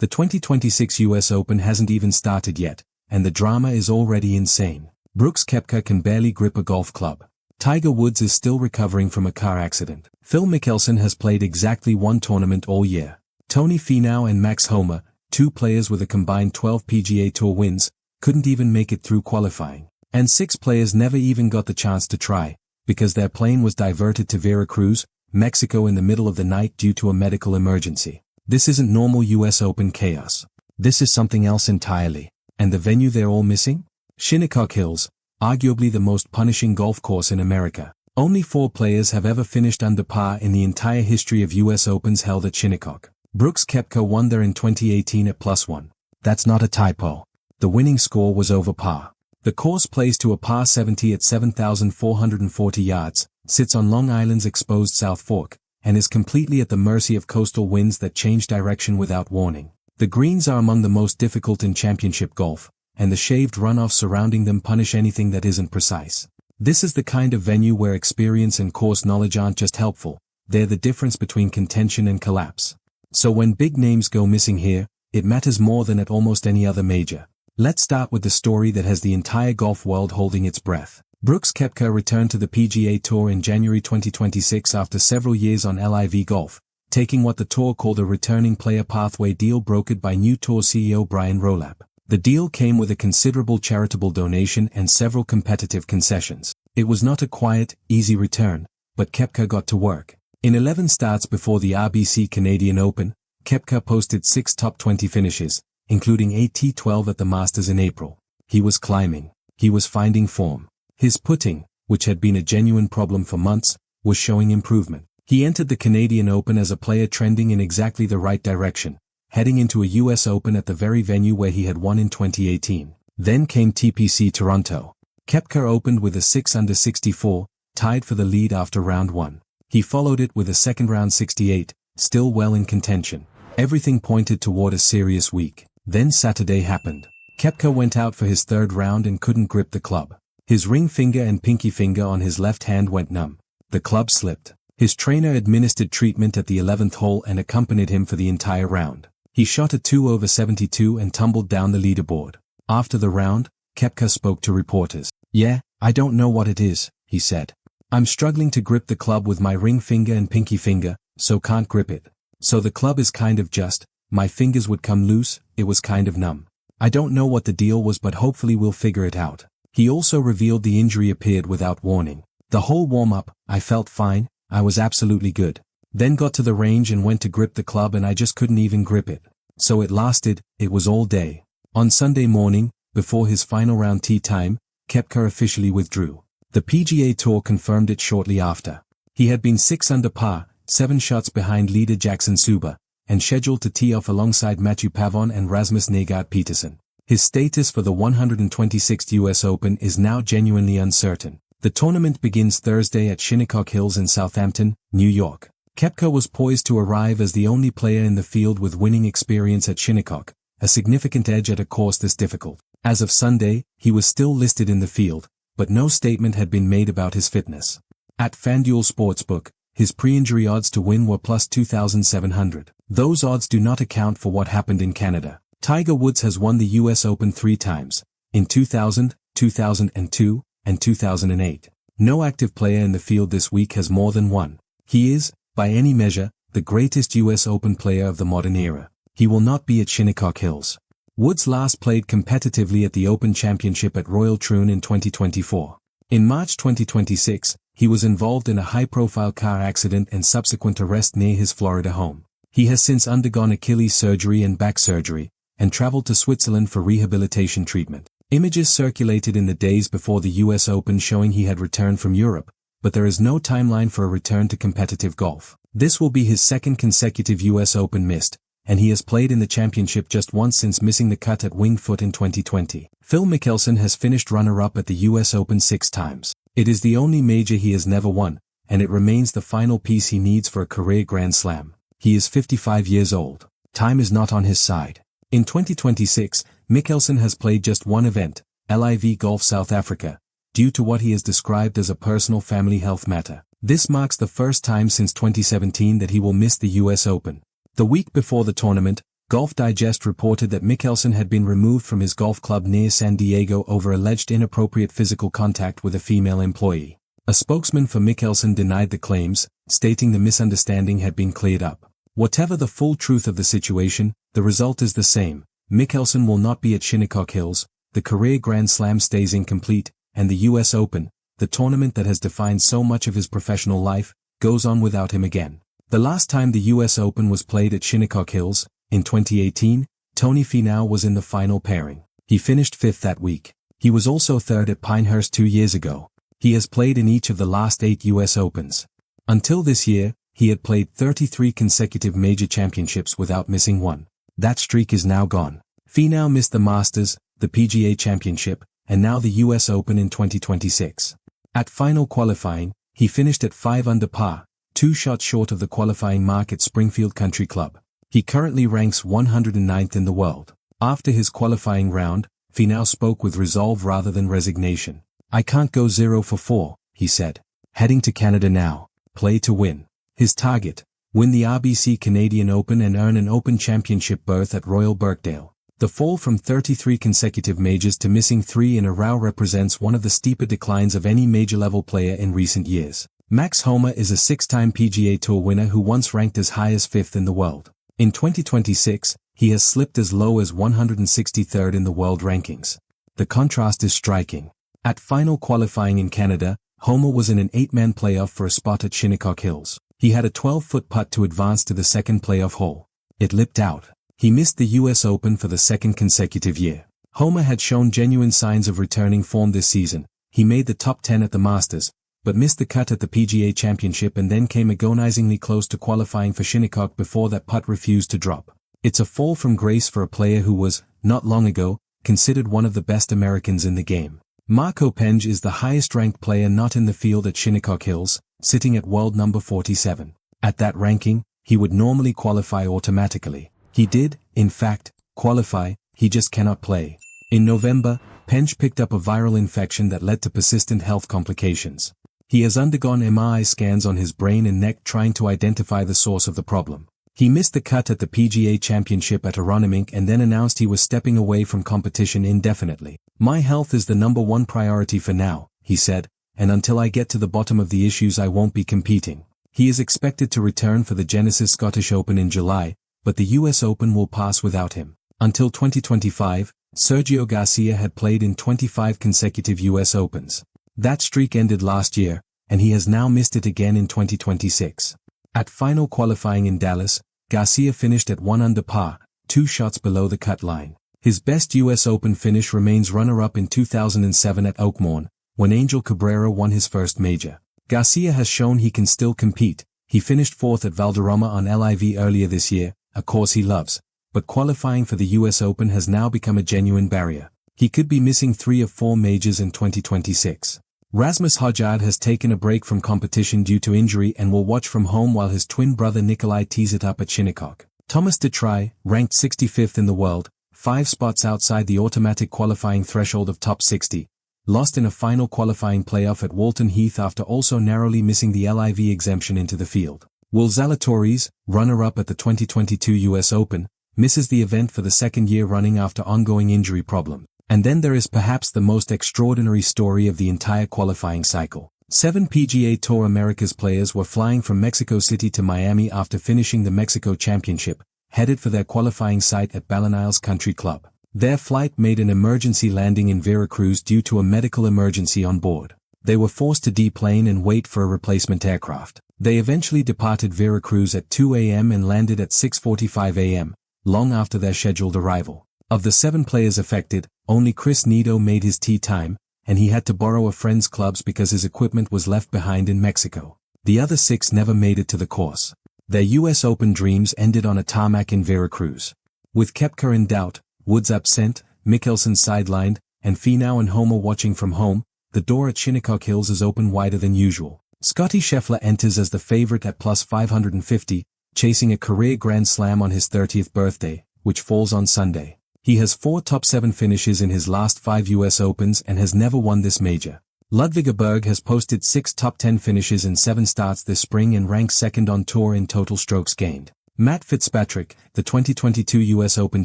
The 2026 US Open hasn't even started yet, and the drama is already insane. Brooks Koepka can barely grip a golf club. Tiger Woods is still recovering from a car accident. Phil Mickelson has played exactly one tournament all year. Finau and Max Homa, two players with a combined 12 PGA Tour wins, couldn't even make it through qualifying. And 6 players never even got the chance to try, because their plane was diverted to Veracruz, Mexico in the middle of the night due to a medical emergency. This isn't normal US Open chaos. This is something else entirely. And the venue they're all missing? Shinnecock Hills, arguably the most punishing golf course in America. Only 4 players have ever finished under par in the entire history of US Opens held at Shinnecock. Brooks Koepka won there in 2018 at +1. That's not a typo. The winning score was over par. The course plays to a par 70 at 7,440 yards, sits on Long Island's exposed South Fork, and is completely at the mercy of coastal winds that change direction without warning. The greens are among the most difficult in championship golf, and the shaved runoffs surrounding them punish anything that isn't precise. This is the kind of venue where experience and course knowledge aren't just helpful, they're the difference between contention and collapse. So when big names go missing here, it matters more than at almost any other major. Let's start with the story that has the entire golf world holding its breath. Brooks Koepka returned to the PGA Tour in January 2026 after several years on LIV Golf, taking what the tour called a returning player pathway deal brokered by new tour CEO Brian Rowlap. The deal came with a considerable charitable donation and several competitive concessions. It was not a quiet, easy return, but Koepka got to work. In 11 starts before the RBC Canadian Open, Koepka posted 6 top 20 finishes, including a T12 at the Masters in April. He was climbing. He was finding form. His putting, which had been a genuine problem for months, was showing improvement. He entered the Canadian Open as a player trending in exactly the right direction, heading into a US Open at the very venue where he had won in 2018. Then came TPC Toronto. Koepka opened with a 6 under 64, tied for the lead after round 1. He followed it with a second round 68, still well in contention. Everything pointed toward a serious week. Then Saturday happened. Koepka went out for his third round and couldn't grip the club. His ring finger and pinky finger on his left hand went numb. The club slipped. His trainer administered treatment at the 11th hole and accompanied him for the entire round. He shot a 2 over 72 and tumbled down the leaderboard. After the round, Koepka spoke to reporters. "Yeah, I don't know what it is," he said. "I'm struggling to grip the club with my ring finger and pinky finger, so can't grip it. So the club is kind of just, my fingers would come loose, it was kind of numb. I don't know what the deal was, but hopefully we'll figure it out." He also revealed the injury appeared without warning. "The whole warm-up, I felt fine, I was absolutely good. Then got to the range and went to grip the club and I just couldn't even grip it. So it lasted, it was all day." On Sunday morning, before his final round tee time, Koepka officially withdrew. The PGA Tour confirmed it shortly after. He had been 6 under par, 7 shots behind leader Jackson Suba, and scheduled to tee off alongside Matthew Pavon and Rasmus Nygaard Peterson. His status for the 126th US Open is now genuinely uncertain. The tournament begins Thursday at Shinnecock Hills in Southampton, New York. Koepka was poised to arrive as the only player in the field with winning experience at Shinnecock, a significant edge at a course this difficult. As of Sunday, he was still listed in the field, but no statement had been made about his fitness. At FanDuel Sportsbook, his pre-injury odds to win were plus 2,700. Those odds do not account for what happened in Canada. Tiger Woods has won the US Open 3 times, in 2000, 2002, and 2008. No active player in the field this week has more than one. He is, by any measure, the greatest US Open player of the modern era. He will not be at Shinnecock Hills. Woods last played competitively at the Open Championship at Royal Troon in 2024. In March 2026, he was involved in a high-profile car accident and subsequent arrest near his Florida home. He has since undergone Achilles surgery and back surgery, and traveled to Switzerland for rehabilitation treatment. Images circulated in the days before the US Open showing he had returned from Europe, but there is no timeline for a return to competitive golf. This will be his second consecutive US Open missed, and he has played in the championship just once since missing the cut at Winged Foot in 2020. Phil Mickelson has finished runner-up at the US Open 6 times. It is the only major he has never won, and it remains the final piece he needs for a career Grand Slam. He is 55 years old. Time is not on his side. In 2026, Mickelson has played just one event, LIV Golf South Africa, due to what he has described as a personal family health matter. This marks the first time since 2017 that he will miss the US Open. The week before the tournament, Golf Digest reported that Mickelson had been removed from his golf club near San Diego over alleged inappropriate physical contact with a female employee. A spokesman for Mickelson denied the claims, stating the misunderstanding had been cleared up. Whatever the full truth of the situation, the result is the same. Mickelson will not be at Shinnecock Hills, the career Grand Slam stays incomplete, and the US Open, the tournament that has defined so much of his professional life, goes on without him again. The last time the US Open was played at Shinnecock Hills, in 2018, Tony Finau was in the final pairing. He finished 5th that week. He was also 3rd at Pinehurst 2 years ago. He has played in each of the last 8 US Opens. Until this year, he had played 33 consecutive major championships without missing one. That streak is now gone. Finau missed the Masters, the PGA Championship, and now the US Open in 2026. At final qualifying, he finished at 5 under par, 2 shots short of the qualifying mark at Springfield Country Club. He currently ranks 109th in the world. After his qualifying round, Finau spoke with resolve rather than resignation. "I can't go 0 for 4, he said. Heading to Canada now. Play to win." His target: win the RBC Canadian Open and earn an Open Championship berth at Royal Birkdale. The fall from 33 consecutive majors to missing 3 in a row represents one of the steeper declines of any major-level player in recent years. Max Homa is a 6-time PGA Tour winner who once ranked as high as 5th in the world. In 2026, he has slipped as low as 163rd in the world rankings. The contrast is striking. At final qualifying in Canada, Homa was in an 8-man playoff for a spot at Shinnecock Hills. He had a 12-foot putt to advance to the second playoff hole. It lipped out. He missed the US Open for the second consecutive year. Homa had shown genuine signs of returning form this season. He made the top 10 at the Masters, but missed the cut at the PGA Championship and then came agonizingly close to qualifying for Shinnecock before that putt refused to drop. It's a fall from grace for a player who was, not long ago, considered one of the best Americans in the game. Marco Penge is the highest-ranked player not in the field at Shinnecock Hills, sitting at world number 47. At that ranking, he would normally qualify automatically. He did, in fact, qualify, he just cannot play. In November, Penge picked up a viral infection that led to persistent health complications. He has undergone MRI scans on his brain and neck trying to identify the source of the problem. He missed the cut at the PGA Championship at Aronimink and then announced he was stepping away from competition indefinitely. "My health is the number one priority for now," he said, "and until I get to the bottom of the issues I won't be competing." He is expected to return for the Genesis Scottish Open in July, but the US Open will pass without him. Until 2025, Sergio Garcia had played in 25 consecutive US Opens. That streak ended last year, and he has now missed it again in 2026. At final qualifying in Dallas, Garcia finished at 1 under par, 2 shots below the cut line. His best US Open finish remains runner-up in 2007 at Oakmorn, when Angel Cabrera won his first major. Garcia has shown he can still compete. He finished 4th at Valderrama on LIV earlier this year, a course he loves, but qualifying for the US Open has now become a genuine barrier. He could be missing 3 of 4 majors in 2026. Rasmus Højgaard has taken a break from competition due to injury and will watch from home while his twin brother Nikolai tees it up at Shinnecock. Thomas Detry, ranked 65th in the world, 5 spots outside the automatic qualifying threshold of top 60, lost in a final qualifying playoff at Walton Heath after also narrowly missing the LIV exemption into the field. Will Zalatoris, runner-up at the 2022 US Open, misses the event for the second year running after ongoing injury problems. And then there is perhaps the most extraordinary story of the entire qualifying cycle. 7 PGA Tour Americas players were flying from Mexico City to Miami after finishing the Mexico Championship, headed for their qualifying site at Balleniles Country Club. Their flight made an emergency landing in Veracruz due to a medical emergency on board. They were forced to deplane and wait for a replacement aircraft. They eventually departed Veracruz at 2 a.m. and landed at 6:45 a.m., long after their scheduled arrival. Of the 7 players affected, only Chris Nido made his tee time, and he had to borrow a friend's clubs because his equipment was left behind in Mexico. The other 6 never made it to the course. Their US Open dreams ended on a tarmac in Veracruz. With Koepka in doubt, Woods absent, Mickelson sidelined, and Finau and Homa watching from home, the door at Shinnecock Hills is open wider than usual. Scottie Scheffler enters as the favorite at plus 550, chasing a career Grand Slam on his 30th birthday, which falls on Sunday. He has 4 top 7 finishes in his last 5 US Opens and has never won this major. Ludvig Åberg has posted 6 top 10 finishes in 7 starts this spring and ranks second on tour in total strokes gained. Matt Fitzpatrick, the 2022 US Open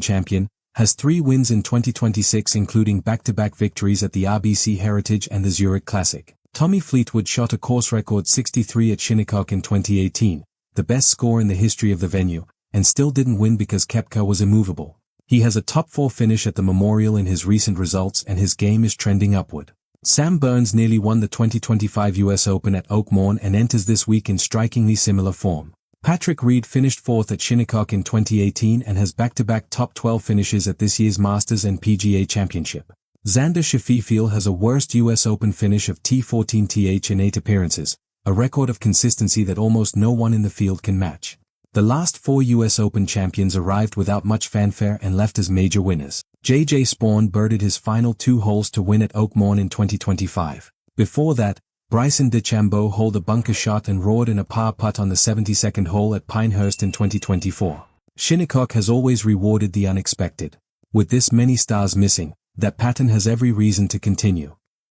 champion, has 3 wins in 2026 including back-to-back victories at the RBC Heritage and the Zurich Classic. Tommy Fleetwood shot a course record 63 at Shinnecock in 2018, the best score in the history of the venue, and still didn't win because Koepka was immovable. He has a top 4 finish at the Memorial in his recent results and his game is trending upward. Sam Burns nearly won the 2025 US Open at Oakmorn and enters this week in strikingly similar form. Patrick Reed finished 4th at Shinnecock in 2018 and has back-to-back top 12 finishes at this year's Masters and PGA Championship. Xander Schauffele has a worst US Open finish of T14th in 8 appearances, a record of consistency that almost no one in the field can match. The last 4 US Open champions arrived without much fanfare and left as major winners. JJ Spaun birdied his final 2 holes to win at Oakmorn in 2025. Before that, Bryson DeChambeau holed a bunker shot and roared in a par putt on the 72nd hole at Pinehurst in 2024. Shinnecock has always rewarded the unexpected. With this many stars missing, that pattern has every reason to continue.